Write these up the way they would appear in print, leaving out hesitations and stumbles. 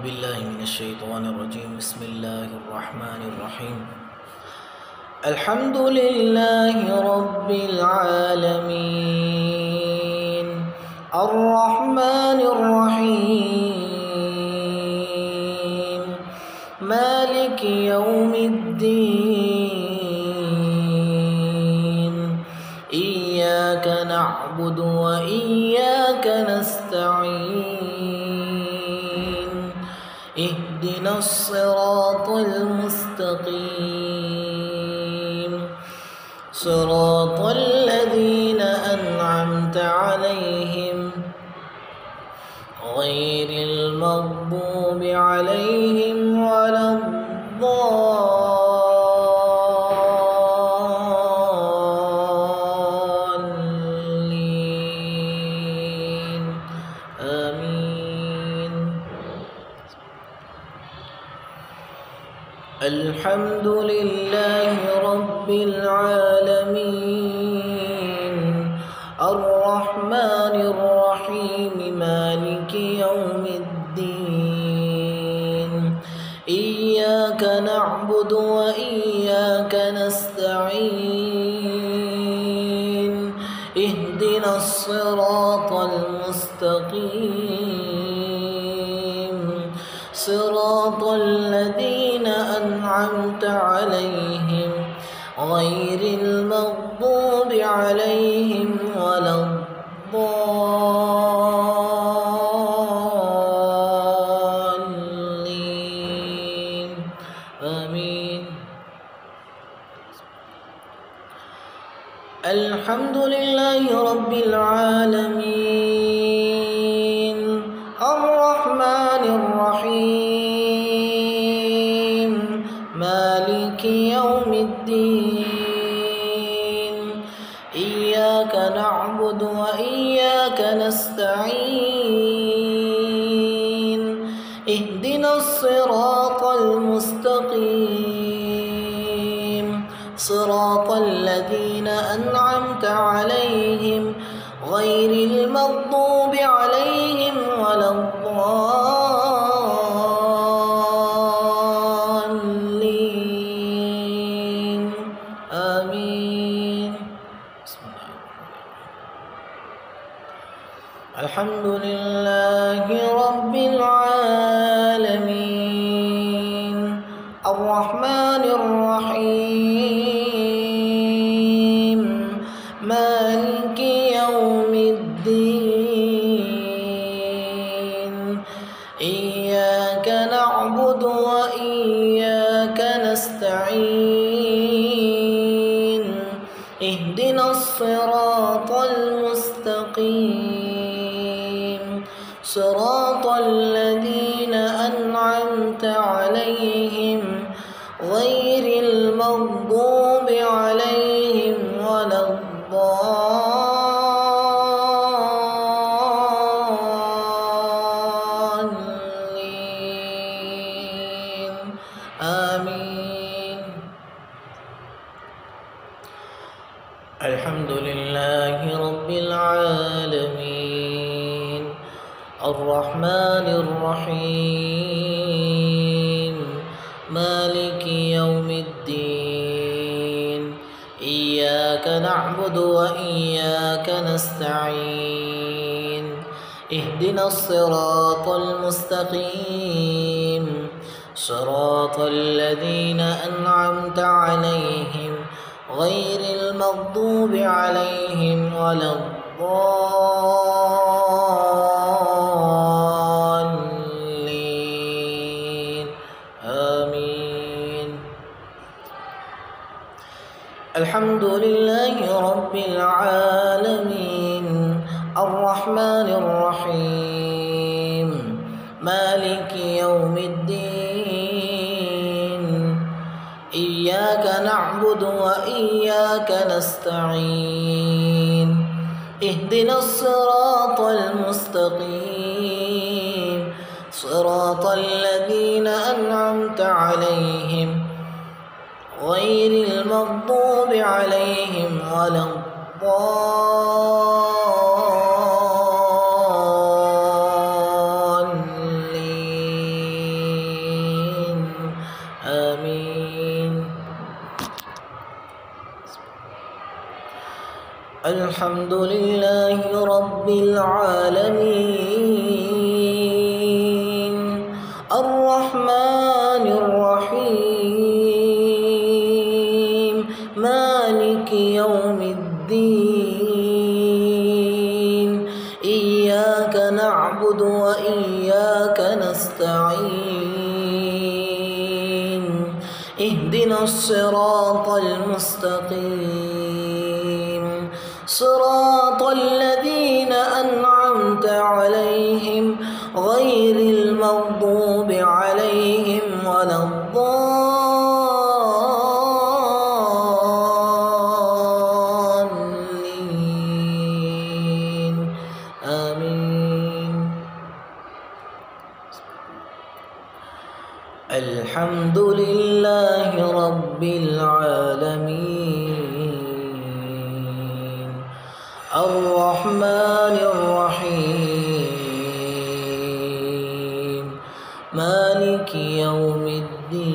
بالله من الشيطان الرجيم. بسم الله الرحمن الرحيم. الحمد لله رب العالمين الرحمن الرحيم مالك يوم الدين إياك نعبد وإياك نستعين اهدنا الصراط المستقيم صراط الذين أنعمت عليهم غير المغضوب عليهم ولا الضالين آمين. الحمد لله رب العالمين الرحمن الرحيم مالك يوم الدين إياك نعبد وإياك نستعين اهدنا الصراط المستقيم صراط الذين أنعمت عليهم غير المغضوب عليهم ولا الضالين آمين. الحمد لله رب العالمين الرحمن الرحيم مالك يوم الدين إياك نعبد وإياك نستعين اهدنا الصراط المستقيم صراط الذين أنعمت عليهم غير المغضوب عليهم ولا الضالين آمين. الحمد لله رب العالمين الرحمن الرحيم مالك يوم الدين إياك نعبد وإياك نستعين اهدنا الصراط المستقيم صراط الذين أنعمت عليهم غير المغضوب عليهم ولا الضالين آمين. الحمد لله رب العالمين الرحمن الرحيم مالك يوم الدين إياك نعبد وإياك نستعين اهدنا الصراط المستقيم صراط الذين أنعمت عليهم غير المغضوب عليهم ولا الضالين آمين. الحمد لله رب العالمين الرحمن الرحيم مالك يوم الدين إياك نعبد وإياك نستعين اهدنا الصراط المستقيم صراط الذين أنعمت عليهم غير المغضوب عليهم ولا الضالين. الحمد لله رب العالمين الرحمن الرحيم مالك يوم الدين إياك نعبد وإياك نستعين اهدنا الصراط المستقيم صراط الذين أنعمت عليهم غير المغضوب عليهم ولا الضالين آمين. الحمد لله رب العالمين الرحمن الرحيم مالك يوم الدين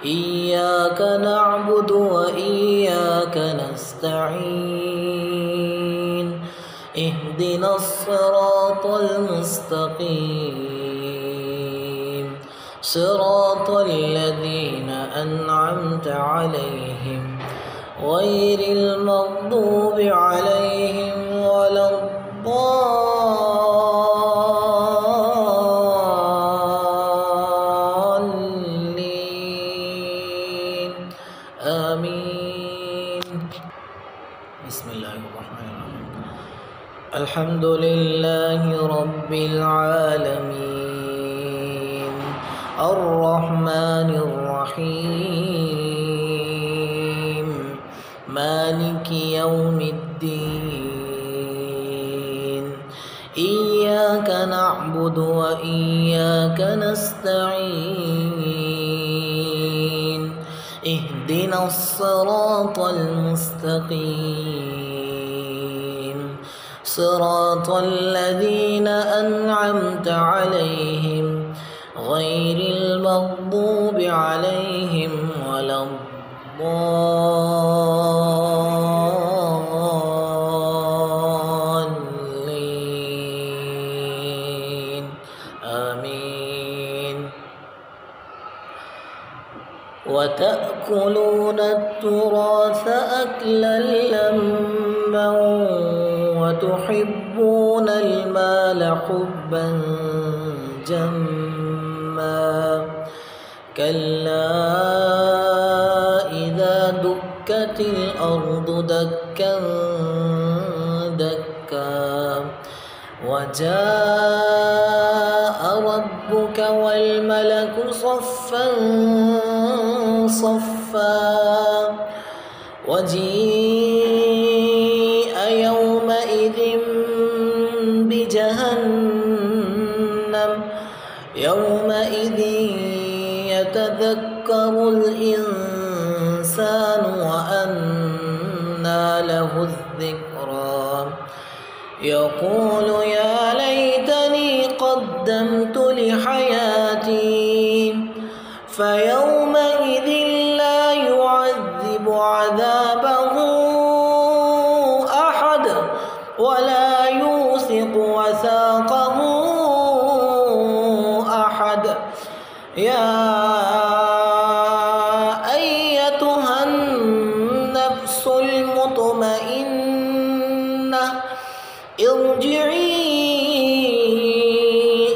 إياك نعبد وإياك نستعين اهدنا الصراط المستقيم صراط الذين أنعمت عليهم غير المغضوب عليهم ولا الضالين آمين. بسم الله الرحمن الرحيم الحمد لله رب العالمين الرحمن الرحيم مالك يوم الدين إياك نعبد وإياك نستعين اهدنا الصراط المستقيم صراط الذين أنعمت عليهم غير المغضوب عليهم ولا الضالين آمين. وتأكلون التراث أكلا لما وتحبون المال حبا جما كلا إذا دكت الأرض دكا دكا وجاء ربك والملك صفا صفا وجيء يومئذ بجهنم يومئذ يتذكر الإنسان وأنى له الذكرى يقول يا ليتني قدمت لحياتي فيومئذ لا يعذب عذابه أحد ولا يوثق وثاقه أحد. يا أيتها النفس المطمئنة ارجعي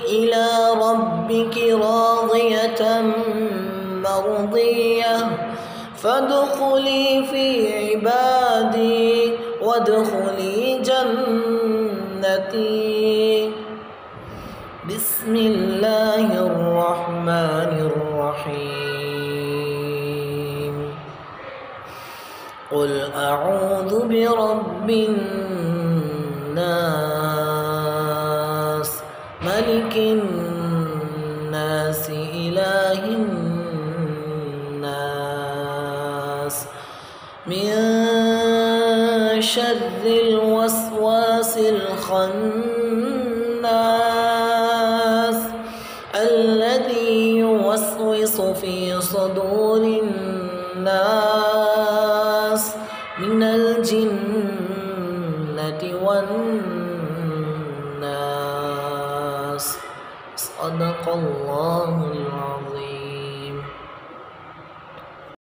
إلى ربك راضية مرضية فادخلي في عبادي وادخلي جنتي. بسم الله الرحمن الرحيم قل أعوذ برب الناس ملك الناس إله الناس من شر الوسواس الخناس الذي يوسوس في صدور الناس الجنة والناس. صدق الله العظيم.